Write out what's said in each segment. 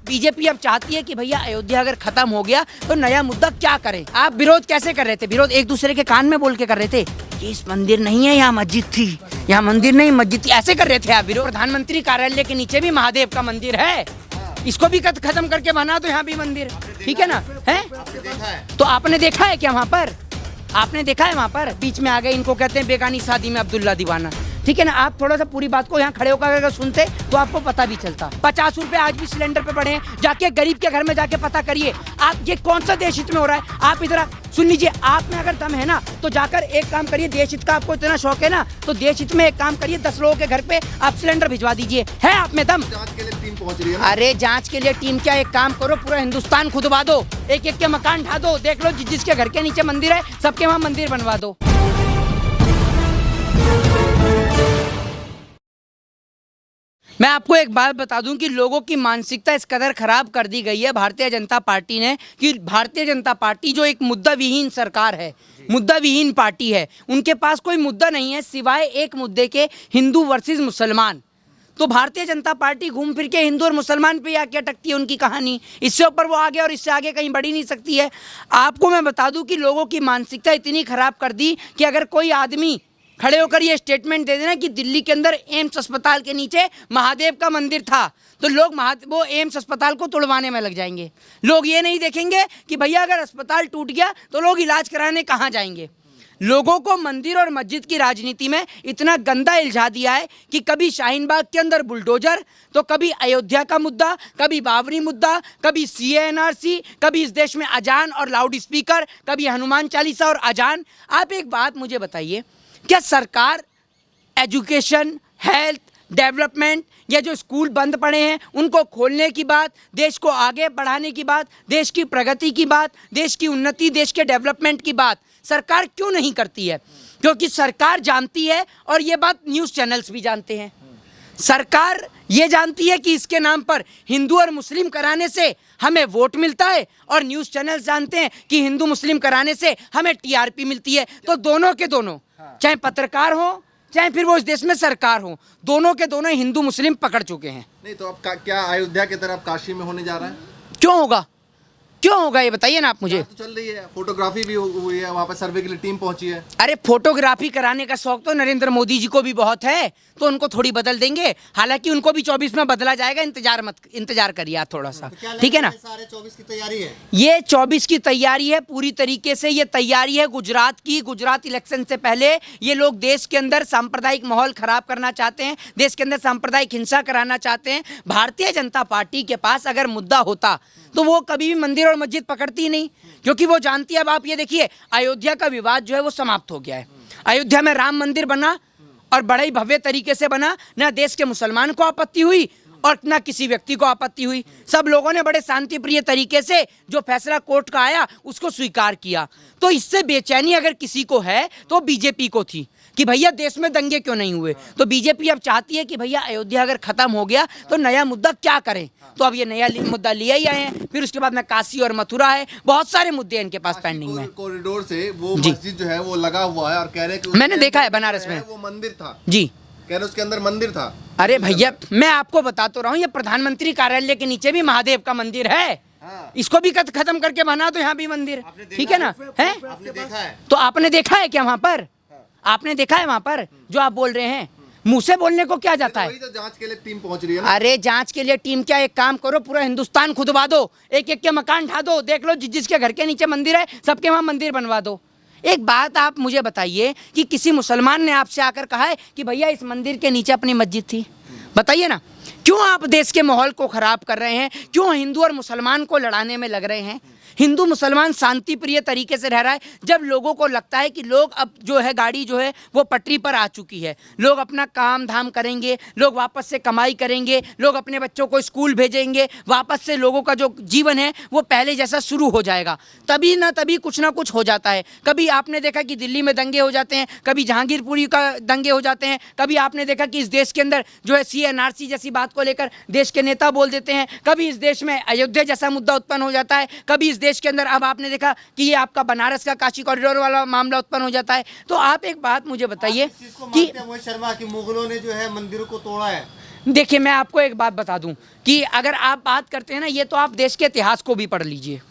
BJP अब चाहती है कि भैया अयोध्या अगर खत्म हो गया तो नया मुद्दा क्या करें। आप विरोध कैसे कर रहे थे? विरोध एक दूसरे के कान में बोल के कर रहे थे कि इस मंदिर नहीं है, यहाँ मस्जिद थी, यहाँ मंदिर नहीं मस्जिद थी, ऐसे कर रहे थे आप विरोध। प्रधानमंत्री कार्यालय के नीचे भी महादेव का मंदिर है, इसको भी खत्म करके बना दो यहाँ भी मंदिर, ठीक है ना? है तो आपने देखा है क्या वहाँ पर? आपने देखा है वहाँ पर? बीच में आ गए, इनको कहते हैं बेगानी शादी में अब्दुल्ला दीवाना, ठीक है ना? आप थोड़ा सा पूरी बात को यहाँ खड़े होकर अगर सुनते तो आपको पता भी चलता। 50 रुपए आज भी सिलेंडर पे बढ़े हैं, जाके गरीब के घर में जाके पता करिए आप ये कौन सा देश हित में हो रहा है। आप इधर सुन लीजिए, आप में अगर दम है ना तो जाकर एक काम करिए, देश हित का आपको इतना शौक है ना तो देश हित में एक काम करिए, 10 लोगों के घर पे आप सिलेंडर भिजवा दीजिए। है आप में दम? जांच के लिए टीम पहुंच रही है। अरे जांच के लिए टीम क्या, एक काम करो पूरा हिंदुस्तान खुदवा दो, एक एक के मकान ढा दो, देख लो जिसके घर के नीचे मंदिर है सबके वहाँ मंदिर बनवा दो। मैं आपको एक बात बता दूं कि लोगों की मानसिकता इस कदर खराब कर दी गई है भारतीय जनता पार्टी ने कि भारतीय जनता पार्टी जो एक मुद्दा विहीन सरकार है, मुद्दा विहीन पार्टी है, उनके पास कोई मुद्दा नहीं है सिवाय एक मुद्दे के, हिंदू वर्सेस मुसलमान। तो भारतीय जनता पार्टी घूम फिर के हिंदू और मुसलमान पे आके अटकती है उनकी कहानी, इससे ऊपर वो आगे और इससे आगे कहीं बढ़ी नहीं सकती है। आपको मैं बता दूं कि लोगों की मानसिकता इतनी खराब कर दी कि अगर कोई आदमी खड़े होकर ये स्टेटमेंट दे देना कि दिल्ली के अंदर एम्स अस्पताल के नीचे महादेव का मंदिर था तो लोग वो एम्स अस्पताल को तोड़वाने में लग जाएंगे। लोग ये नहीं देखेंगे कि भैया अगर अस्पताल टूट गया तो लोग इलाज कराने कहाँ जाएंगे। लोगों को मंदिर और मस्जिद की राजनीति में इतना गंदा इल्झा दिया है कि कभी शाहीन बाग के अंदर बुलडोजर, तो कभी अयोध्या का मुद्दा, कभी बाबरी मुद्दा, कभी CANRC, कभी इस देश में अजान और लाउड स्पीकर, कभी हनुमान चालीसा और अजान। आप एक बात मुझे बताइए, क्या सरकार एजुकेशन, हेल्थ, डेवलपमेंट या जो स्कूल बंद पड़े हैं उनको खोलने की बात, देश को आगे बढ़ाने की बात, देश की प्रगति की बात, देश की उन्नति, देश के डेवलपमेंट की बात सरकार क्यों नहीं करती है? क्योंकि सरकार जानती है और ये बात न्यूज़ चैनल्स भी जानते हैं। सरकार ये जानती है कि इसके नाम पर हिंदू और मुस्लिम कराने से हमें वोट मिलता है और न्यूज़ चैनल्स जानते हैं कि हिंदू मुस्लिम कराने से हमें TRP मिलती है। तो दोनों के दोनों, चाहे पत्रकार हो चाहे फिर वो इस देश में सरकार हो, दोनों के दोनों हिंदू मुस्लिम पकड़ चुके हैं। नहीं तो अब क्या अयोध्या की तरफ काशी में होने जा रहा है? क्यों होगा, क्यों होगा ये बताइए ना आप मुझे। तो चल रही है, फोटोग्राफी भी हुई है, वहाँ पर सर्वे के लिए टीम पहुंची है। अरे फोटोग्राफी कराने का शौक तो नरेंद्र मोदी जी को भी बहुत है, तो उनको थोड़ी बदल देंगे। हालांकि उनको भी 24 में बदला जाएगा, इंतजार करिए आप थोड़ा सा, ठीक है ना? सारे 24 की तैयारी है, ये 24 की तैयारी है पूरी तरीके से। ये तैयारी है गुजरात की। गुजरात इलेक्शन से पहले ये लोग देश के अंदर सांप्रदायिक माहौल खराब करना चाहते हैं, देश के अंदर सांप्रदायिक हिंसा कराना चाहते हैं। भारतीय जनता पार्टी के पास अगर मुद्दा होता तो वो कभी भी मंदिर और मस्जिद पकड़ती नहीं, क्योंकि वो जानती है। अब आप ये देखिए, अयोध्या का विवाद जो है वो समाप्त हो गया है। अयोध्या में राम मंदिर बना और बड़े ही भव्य तरीके से बना, ना देश के मुसलमान को आपत्ति हुई और ना किसी व्यक्ति को आपत्ति हुई। सब लोगों ने बड़े शांति प्रिय तरीके से जो फैसला कोर्ट का आया उसको स्वीकार किया। तो इससे बेचैनी अगर किसी को है तो बीजेपी को थी कि भैया देश में दंगे क्यों नहीं हुए। तो बीजेपी अब चाहती है कि भैया अयोध्या अगर खत्म हो गया तो नया मुद्दा क्या करें। तो अब ये नया मुद्दा लिया ही आए हैं। फिर उसके बाद में काशी और मथुरा है, बहुत सारे मुद्दे इनके पास पेंडिंग में। कॉरिडोर से वो मस्जिद जो है वो लगा हुआ है और कह रहे हैं कि मैंने देखा है बनारस में वो मंदिर था जी, कह रहे उसके अंदर मंदिर था। अरे भैया मैं आपको बता तो रहा हूँ, ये प्रधानमंत्री कार्यालय के नीचे भी महादेव का मंदिर है, इसको भी खत्म करके बना दो यहाँ भी मंदिर, ठीक है ना? है आपने देखा है? तो आपने देखा है क्या वहाँ पर? आपने देखा है वहाँ पर जो आप बोल रहे हैं? मुंह से बोलने को क्या जाता है? वही तो जांच के लिए टीम पहुंच रही है ना। अरे जांच के लिए टीम क्या, एक काम करो पूरा हिंदुस्तान खुदवा दो, एक एक के मकान ढा दो, देख लो जिसके घर के नीचे मंदिर है सबके वहाँ मंदिर बनवा दो। एक बात आप मुझे बताइए कि किसी मुसलमान ने आपसे आकर कहा है कि भैया इस मंदिर के नीचे अपनी मस्जिद थी? बताइए ना, क्यों आप देश के माहौल को खराब कर रहे हैं? क्यों हिंदू और मुसलमान को लड़ाने में लग रहे हैं? हिंदू मुसलमान शांति प्रिय तरीके से रह रहा है। जब लोगों को लगता है कि लोग अब जो है गाड़ी जो है वो पटरी पर आ चुकी है, लोग अपना काम धाम करेंगे, लोग वापस से कमाई करेंगे, लोग अपने बच्चों को स्कूल भेजेंगे, वापस से लोगों का जो जीवन है वो पहले जैसा शुरू हो जाएगा, तभी ना तभी कुछ ना कुछ हो जाता है। कभी आपने देखा कि दिल्ली में दंगे हो जाते हैं, कभी जहांगीरपुरी का दंगे हो जाते हैं, कभी आपने देखा कि इस देश के अंदर जो है CANRC जैसी बात को लेकर देश के नेता बोल देते हैं, कभी इस देश में अयोध्या जैसा मुद्दा उत्पन्न हो जाता है, कभी इस देश के अंदर अब आपने देखा कि ये आपका बनारस का काशी कॉरिडोर वाला मामला उत्पन्न हो जाता है। तो आप एक बात मुझे बताइए कि शर्मा की मुगलों ने जो है मंदिरों को तोड़ा है, देखिए मैं आपको एक बात बता दूं कि अगर आप बात करते हैं ना, ये तो आप देश के इतिहास को भी पढ़ लीजिए।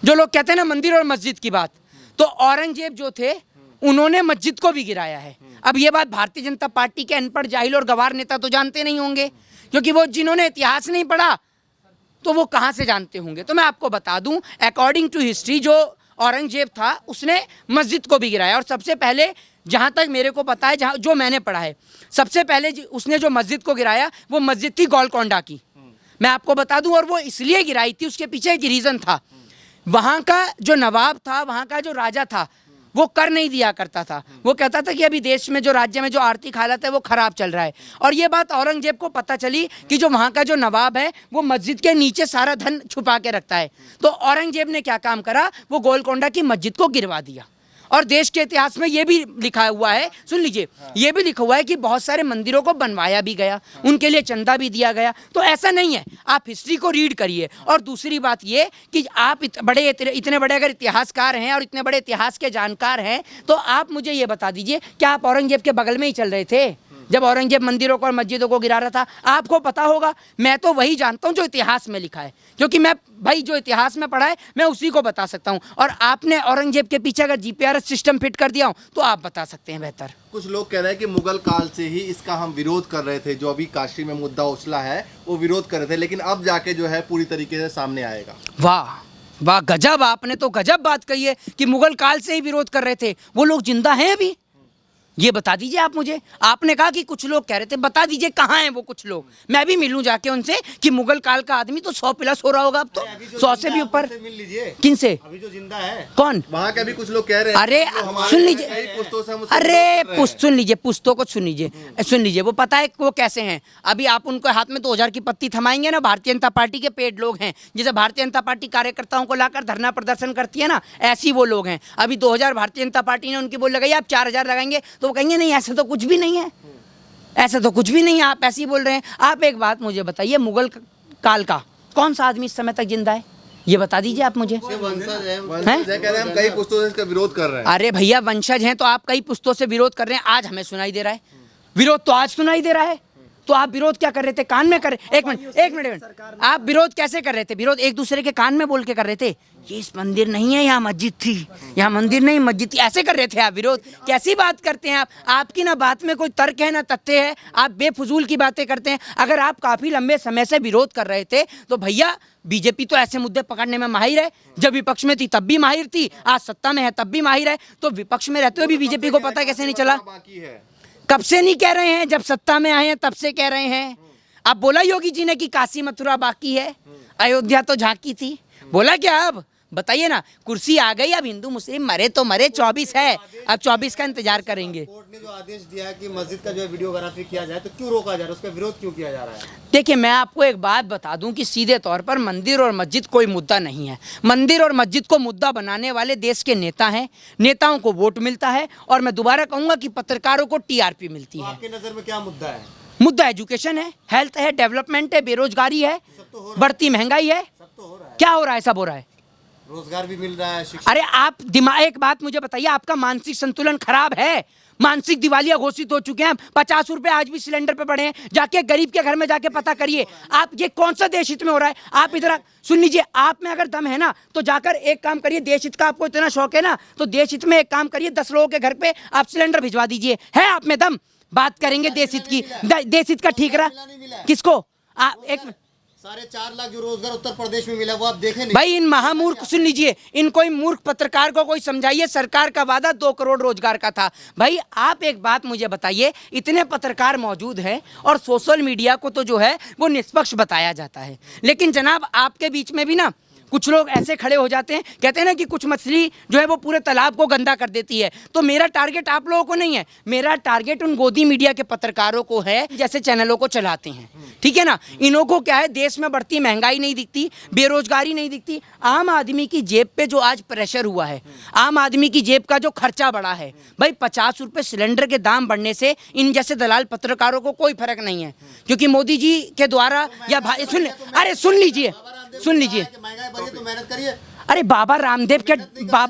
जो लोग कहते हैं ना मंदिर और मस्जिद की बात, तो औरंगजेब जो थे उन्होंने मस्जिद को भी गिराया है। अब ये बात भारतीय जनता पार्टी के अनपढ़, जाहिल और गवार नेता तो जानते नहीं होंगे, क्योंकि वो जिन्होंने इतिहास नहीं पढ़ा तो वो कहाँ से जानते होंगे। तो मैं आपको बता दूं, अकॉर्डिंग टू हिस्ट्री जो औरंगजेब था उसने मस्जिद को भी गिराया। और सबसे पहले जहाँ तक मेरे को पता है, जहाँ जो मैंने पढ़ा है, सबसे पहले उसने जो मस्जिद को गिराया वो मस्जिद थी गोलकोंडा की, मैं आपको बता दूं। और वो इसलिए गिराई थी, उसके पीछे एक रीज़न था। वहाँ का जो नवाब था, वहाँ का जो राजा था, वो कर नहीं दिया करता था। वो कहता था कि अभी देश में जो राज्य में जो आर्थिक हालत है वो ख़राब चल रहा है। और ये बात औरंगजेब को पता चली कि जो वहाँ का जो नवाब है वो मस्जिद के नीचे सारा धन छुपा के रखता है। तो औरंगजेब ने क्या काम करा, वो गोलकोंडा की मस्जिद को गिरवा दिया। और देश के इतिहास में ये भी लिखा हुआ है, सुन लीजिए, ये भी लिखा हुआ है कि बहुत सारे मंदिरों को बनवाया भी गया, उनके लिए चंदा भी दिया गया। तो ऐसा नहीं है, आप हिस्ट्री को रीड करिए। और दूसरी बात ये कि आप इतने बड़े अगर इतिहासकार हैं और इतने बड़े इतिहास के जानकार हैं, तो आप मुझे ये बता दीजिए, क्या आप औरंगजेब के बगल में ही चल रहे थे जब औरंगजेब मंदिरों को और मस्जिदों को गिरा रहा था? आपको पता होगा। मैं तो वही जानता हूँ जो इतिहास में लिखा है, क्योंकि मैं भाई जो इतिहास में पढ़ा है मैं उसी को बता सकता हूँ। और आपने औरंगजेब के पीछे अगर जीपीआरएस सिस्टम फिट कर दिया हो तो आप बता सकते हैं बेहतर। कुछ लोग कह रहे हैं कि मुगल काल से ही इसका हम विरोध कर रहे थे, जो अभी काशी में मुद्दा उछला है वो विरोध कर रहे थे, लेकिन अब जाके जो है पूरी तरीके से सामने आएगा। वाह वाह, गजब, आपने तो गजब बात कही है कि मुगल काल से ही विरोध कर रहे थे। वो लोग जिंदा हैं अभी? ये बता दीजिए आप मुझे। आपने कहा कि कुछ लोग कह रहे थे, बता दीजिए कहाँ हैं वो कुछ लोग, मैं भी मिलूं जाके उनसे। कि मुगल काल का आदमी तो 100 प्लस हो रहा होगा अब तो, 100 से भी ऊपर। मिल लीजिए। किन से? अभी जो जिंदा है कौन? वहाँ के भी कुछ लोग कह रहे हैं। अरे सुन लीजिए, अरे सुन लीजिए, पुश्तों को सुन लीजिए। वो पता है वो कैसे हैं? अभी आप उनको हाथ में 2000 की पत्ती थमाएंगे ना, भारतीय जनता पार्टी के पेड लोग हैं। जैसे भारतीय जनता पार्टी कार्यकर्ताओं को लाकर धरना प्रदर्शन करती है ना, ऐसी वो लोग हैं। अभी 2000 भारतीय जनता पार्टी ने उनकी बोल लगाई, आप 4000 लगाएंगे, तो वो कहेंगे नहीं ऐसा तो कुछ भी नहीं है, ऐसा तो कुछ भी नहीं है, आप ऐसे ही बोल रहे हैं। आप एक बात मुझे बताइए, मुगल काल का कौन सा आदमी इस समय तक जिंदा है? ये बता दीजिए आप मुझे। वंशज है, कह रहे हैं हम कई पुस्तकों से इसका विरोध कर रहे हैं। अरे भैया वंशज हैं तो आप कई पुस्तकों से विरोध कर रहे हैं, आज हमें सुनाई दे रहा है। विरोध तो आज सुनाई दे रहा है, तो आप विरोध क्या कर रहे थे? कान में कर? एक मिनट, आप विरोध कैसे कर रहे थे? विरोध एक दूसरे के कान में बोल के कर रहे थे, ये इस मंदिर नहीं है, यहाँ मस्जिद थी, यहाँ मंदिर नहीं मस्जिद थी, ऐसे कर रहे थे आप विरोध? कैसी बात करते हैं आप? आपकी ना बात में कोई तर्क है ना तथ्य है, आप बेफजूल की बातें करते हैं। अगर आप काफ़ी लंबे समय से विरोध कर रहे थे तो भैया बीजेपी तो ऐसे मुद्दे पकड़ने में माहिर है, जब विपक्ष में थी तब भी माहिर थी, आज सत्ता में है तब भी माहिर है। तो विपक्ष में रहते हुए भी बीजेपी को पता कैसे नहीं चला? कब से नहीं कह रहे हैं? जब सत्ता में आए हैं तब से कह रहे हैं। अब बोला योगी जी ने कि काशी मथुरा बाकी है, अयोध्या तो झांकी थी, बोला क्या? अब बताइए ना, कुर्सी आ गई, अब हिंदू मुस्लिम मरे तो मरे, 24 है, अब 24 का इंतजार करेंगे। कोर्ट ने जो आदेश दिया है कि मस्जिद का जो है वीडियोग्राफी किया जाए, तो क्यों रोका जा रहा है, उसका विरोध क्यों किया जा रहा है? देखिए मैं आपको एक बात बता दूं कि सीधे तौर पर मंदिर और मस्जिद कोई मुद्दा नहीं है। मंदिर और मस्जिद को मुद्दा बनाने वाले देश के नेता हैं, नेताओं को वोट मिलता है, और मैं दोबारा कहूँगा कि पत्रकारों को टीआरपी मिलती है। आपकी नज़र में क्या मुद्दा है? मुद्दा एजुकेशन है, हेल्थ है, डेवलपमेंट है, बेरोजगारी है, बढ़ती महंगाई है। सब तो हो रहा है, क्या हो रहा है? सब हो रहा है। रोजगार भी मिल रहा है, शिक्षा। अरे आप दिमाग, एक बात मुझे बताइए, आपका मानसिक संतुलन खराब है, मानसिक दिवालिया घोषित हो चुके हैं। 50 रुपए आज भी सिलेंडर पे पड़े हैं, जाके गरीब के घर में जाके पता करिए आप, ये कौन सा देश हित में हो रहा है? आप इधर सुन लीजिए, आप में अगर दम है ना तो जाकर एक काम करिए, देश हित का आपको इतना शौक है ना तो देश हित में एक काम करिए, 10 लोगों के घर पे आप सिलेंडर भिजवा दीजिए। है आप में दम? बात करेंगे देश हित की, देश हित का ठीक रहा किसको? एक 4.5 लाख जो रोजगार उत्तर प्रदेश में मिला, वो आप देखें नहीं। भाई इन महामूर्ख, सुन लीजिए, इन कोई मूर्ख पत्रकार को कोई समझाइए, सरकार का वादा 2 करोड़ रोजगार का था। भाई आप एक बात मुझे बताइए, इतने पत्रकार मौजूद हैं और सोशल मीडिया को तो जो है वो निष्पक्ष बताया जाता है, लेकिन जनाब आपके बीच में भी ना कुछ लोग ऐसे खड़े हो जाते हैं, कहते हैं ना कि कुछ मछली जो है वो पूरे तालाब को गंदा कर देती है। तो मेरा टारगेट आप लोगों को नहीं है, मेरा टारगेट उन गोदी मीडिया के पत्रकारों को है, जैसे चैनलों को चलाते हैं, ठीक है ना। इन्हों को क्या है, देश में बढ़ती महंगाई नहीं दिखती, बेरोजगारी नहीं दिखती, आम आदमी की जेब पे जो आज प्रेशर हुआ है, आम आदमी की जेब का जो खर्चा बढ़ा है, भाई 50 रुपये सिलेंडर के दाम बढ़ने से इन जैसे दलाल पत्रकारों को कोई फर्क नहीं है, क्योंकि मोदी जी के द्वारा या भाई सुन लीजिए महंगाई बढ़ी तो मेहनत करिए। अरे बाबा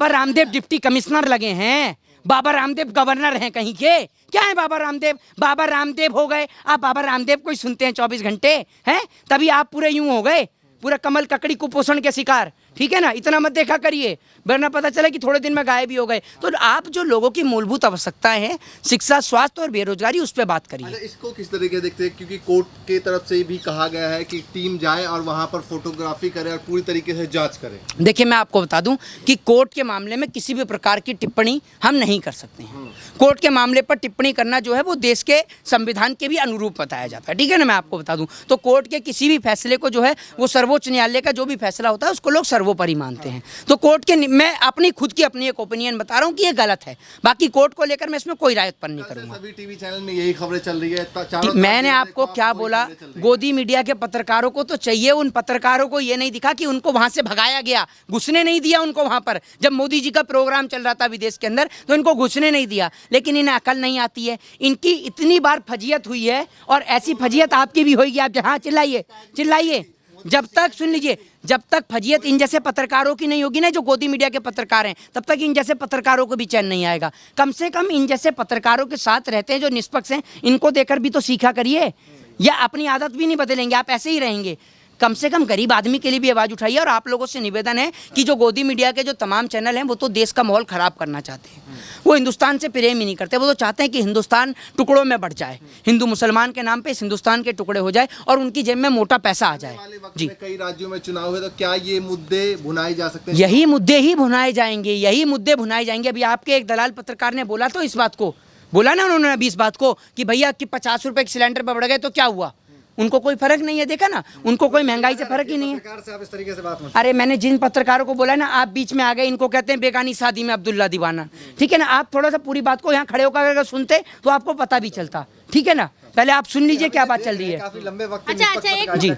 रामदेव डिप्टी कमिश्नर लगे हैं, बाबा रामदेव गवर्नर हैं कहीं के? क्या है बाबा रामदेव? बाबा रामदेव हो गए आप, बाबा रामदेव को ही सुनते हैं 24 घंटे हैं, तभी आप पूरे यूं हो गए, पूरा कमल ककड़ी कुपोषण के शिकार। ठीक है ना, इतना मत देखा करिए वरना पता चले कि थोड़े दिन में गायब ही हो गए। तो आप जो लोगों की मूलभूत आवश्यकताएं हैं, शिक्षा, स्वास्थ्य और बेरोजगारी, उस पर बात करिए। अच्छा, इसको किस तरीके से देखते हैं? क्योंकि कोर्ट के तरफ से भी कहा गया है कि टीम जाए और वहां पर फोटोग्राफी करे और पूरी तरीके से जांच करे। देखिए, मैं आपको बता दूं कि कोर्ट के मामले में किसी भी प्रकार की टिप्पणी हम नहीं कर सकते हैं। कोर्ट के मामले पर टिप्पणी करना जो है वो देश के संविधान के भी अनुरूप बताया जाता है। ठीक है ना, मैं आपको बता दूं तो कोर्ट के किसी भी फैसले को जो है वो सर्वोच्च न्यायालय का जो भी फैसला होता है उसको लोग सर्वोपरि मानते हैं। तो कोर्ट के, मैं अपनी खुद की अपनी एक ओपिनियन बता रहा हूँ कि ये गलत है, बाकी कोर्ट को लेकर मैं इसमें कोई राय उत्पन्न नहीं करूंगा। सभी टीवी चैनल में यही खबरें चल रही है। मैंने आपको क्या बोला, गोदी मीडिया के पत्रकारों को तो चाहिए, उन पत्रकारों को ये नहीं दिखा कि उनको वहां से भगाया गया, घुसने नहीं दिया उनको वहां पर। जब मोदी जी का प्रोग्राम चल रहा था विदेश के अंदर तो इनको घुसने नहीं दिया, लेकिन इन्हें अकल नहीं आती है। इनकी इतनी बार फजीयत हुई है और ऐसी फजीयत आपकी भी होगी। आप जहाँ चिल्लाइए चिल्लाइए, जब तक, सुन लीजिए, जब तक फजीयत इन जैसे पत्रकारों की नहीं होगी ना, जो गोदी मीडिया के पत्रकार हैं, तब तक इन जैसे पत्रकारों को भी चैन नहीं आएगा। कम से कम इन जैसे पत्रकारों के साथ रहते हैं जो निष्पक्ष हैं, इनको देकर भी तो सीखा करिए, या अपनी आदत भी नहीं बदलेंगे, आप ऐसे ही रहेंगे। कम से कम गरीब आदमी के लिए भी आवाज़ उठाइए। और आप लोगों से निवेदन है कि जो गोदी मीडिया के जो तमाम चैनल हैं वो तो देश का माहौल ख़राब करना चाहते हैं, वो हिंदुस्तान से प्रेम ही नहीं करते, वो तो चाहते हैं कि हिंदुस्तान टुकड़ों में बढ़ जाए, हिंदू मुसलमान के नाम पे इस हिंदुस्तान के टुकड़े हो जाए और उनकी जेब में मोटा पैसा आ जाए। जी, कई राज्यों में चुनाव है, तो क्या ये मुद्दे भुनाए जा सकते हैं? यही मुद्दे ही भुनाए जाएंगे, यही मुद्दे भुनाए जाएंगे। अभी आपके एक दलाल पत्रकार ने बोला तो इस बात को, बोला ना उन्होंने अभी इस बात को कि भैया कि 50 रुपए के सिलेंडर पर बढ़ गए तो क्या हुआ, उनको कोई फर्क नहीं है। देखा ना, उनको कोई महंगाई से फर्क ही नहीं है। सरकार से आप इस तरीके से बात मत। अरे मैंने जिन पत्रकारों को बोला ना, आप बीच में आ गए, इनको कहते हैं बेगानी शादी में अब्दुल्ला दीवाना। ठीक है ना, आप थोड़ा सा पूरी बात को यहाँ खड़े होकर अगर सुनते तो आपको पता भी चलता। ठीक है ना, पहले आप सुन लीजिए क्या बात चल रही है। काफी लंबे वक्त अच्छा,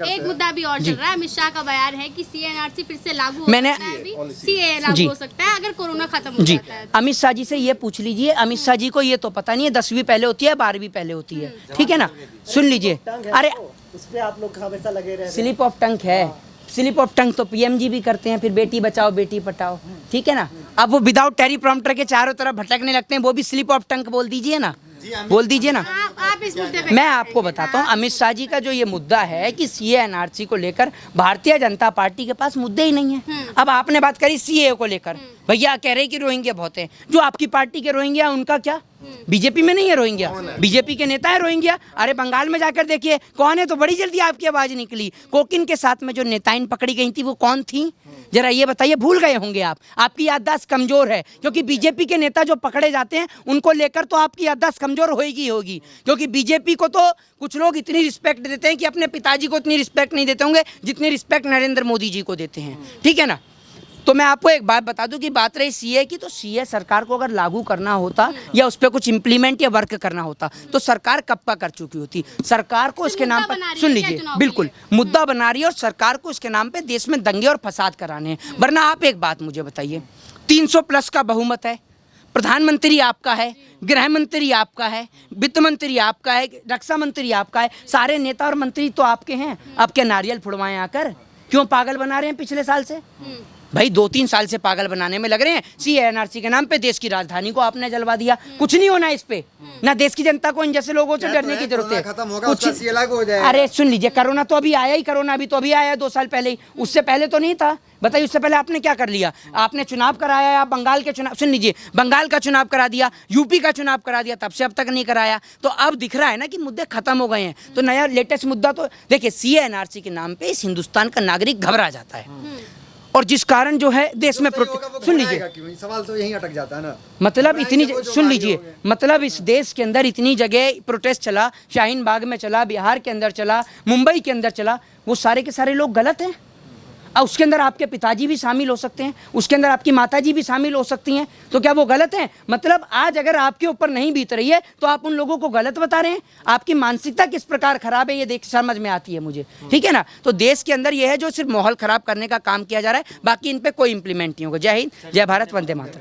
एक मुद्दा भी और चल रहा है। अमित शाह का बयान है कि CNRC फिर से लागू हो मैंने- सकता है, अभी CAA लागू हो सकता है अगर कोरोना खत्म हो जी, जाता है। अमित शाह जी से ये पूछ लीजिए, अमित शाह जी को ये तो पता नहीं है 10वीं पहले होती है 12वीं पहले होती है। ठीक है ना, सुन लीजिए। अरे उस पे आप लोग हमेशा लगे रहते हैं। स्लिप ऑफ टंग है, स्लिप ऑफ टंग तो PMG भी करते हैं, फिर बेटी बचाओ बेटी पढ़ाओ। ठीक है ना, अब वो विदाउट टेलीप्रॉम्प्टर के चारों तरफ भटकने लगते हैं, वो भी स्लिप ऑफ टंग बोल दीजिए ना, बोल दीजिए ना। आप इस मुद्दे पे मैं आपको बताता हूँ, अमित शाह जी का जो ये मुद्दा है कि CA-NRC को लेकर भारतीय जनता पार्टी के पास मुद्दे ही नहीं है। अब आपने बात करी CAA को लेकर, भैया कह रहे कि रोहिंग्या बहुत है, जो आपकी पार्टी के रोहिंग्या उनका क्या? बीजेपी में नहीं है रोहिंग्या, बीजेपी के नेता है रोहिंग्या। अरे बंगाल में जाकर देखिए कौन है, तो बड़ी जल्दी आपकी आवाज निकली। कोकिन के साथ में जो नेताइन पकड़ी गई थी वो कौन थी, जरा ये बताइए। भूल गए होंगे आप, आपकी याददाश्त कमजोर है, क्योंकि बीजेपी के नेता जो पकड़े जाते हैं उनको लेकर तो आपकी याददाश्त कमजोर होगी, क्योंकि बीजेपी को तो कुछ लोग इतनी रिस्पेक्ट देते हैं कि अपने पिताजी को इतनी रिस्पेक्ट नहीं देते होंगे जितनी रिस्पेक्ट नरेंद्र मोदी जी को देते हैं। ठीक है ना, तो मैं आपको एक बात बता दूं कि बात रही CA की, तो CA सरकार को अगर लागू करना होता या उस पर कुछ इंप्लीमेंट या वर्क करना होता तो सरकार कब का कर चुकी होती। सरकार को इसके नाम पर, सुन लीजिए, बिल्कुल मुद्दा बना रही है और सरकार को इसके नाम पे देश में दंगे और फसाद कराने हैं। वरना आप एक बात मुझे बताइए, 300+ का बहुमत है, प्रधानमंत्री आपका है, गृह मंत्री आपका है, वित्त मंत्री आपका है, रक्षा मंत्री आपका है, सारे नेता और मंत्री तो आपके हैं। अब क्या नारियल फुड़वाएं आकर, क्यों पागल बना रहे हैं पिछले साल से? भाई 2-3 साल से पागल बनाने में लग रहे हैं। CA-NRC के नाम पे देश की राजधानी को आपने जलवा दिया। कुछ नहीं होना इस पे, ना देश की जनता को इन जैसे लोगों से डरने की जरूरत है। खत्म होगा, उसका CA लागू हो जाएगा। अरे सुन लीजिए, कोरोना तो अभी आया ही, कोरोना अभी तो अभी आया 2 साल पहले ही, उससे पहले तो नहीं था। बताइए उससे पहले आपने क्या कर लिया? आपने चुनाव कराया, आप बंगाल के चुनाव, सुन लीजिए, बंगाल का चुनाव करा दिया, यूपी का चुनाव करा दिया, तब से अब तक नहीं कराया। तो अब दिख रहा है ना कि मुद्दे खत्म हो गए हैं। तो नया लेटेस्ट मुद्दा तो देखिए, CA-NRC के नाम पे इस हिंदुस्तान का नागरिक घबरा जाता है, और जिस कारण जो है देश में सुन लीजिए, सवाल तो यहीं अटक जाता है ना। मतलब इतनी, सुन लीजिए, मतलब इस देश के अंदर इतनी जगह प्रोटेस्ट चला, शाहीन बाग में चला, बिहार के अंदर चला, मुंबई के अंदर चला, वो सारे के सारे लोग गलत हैं। और उसके अंदर आपके पिताजी भी शामिल हो सकते हैं, उसके अंदर आपकी माताजी भी शामिल हो सकती हैं, तो क्या वो गलत हैं? मतलब आज अगर आपके ऊपर नहीं बीत रही है तो आप उन लोगों को गलत बता रहे हैं। आपकी मानसिकता किस प्रकार खराब है ये देख समझ में आती है मुझे। ठीक है ना, तो देश के अंदर ये है जो सिर्फ माहौल खराब करने का काम किया जा रहा है, बाकी इन पे कोई इंप्लीमेंट नहीं होगा। जय हिंद, जय भारत, वंदे मातरम।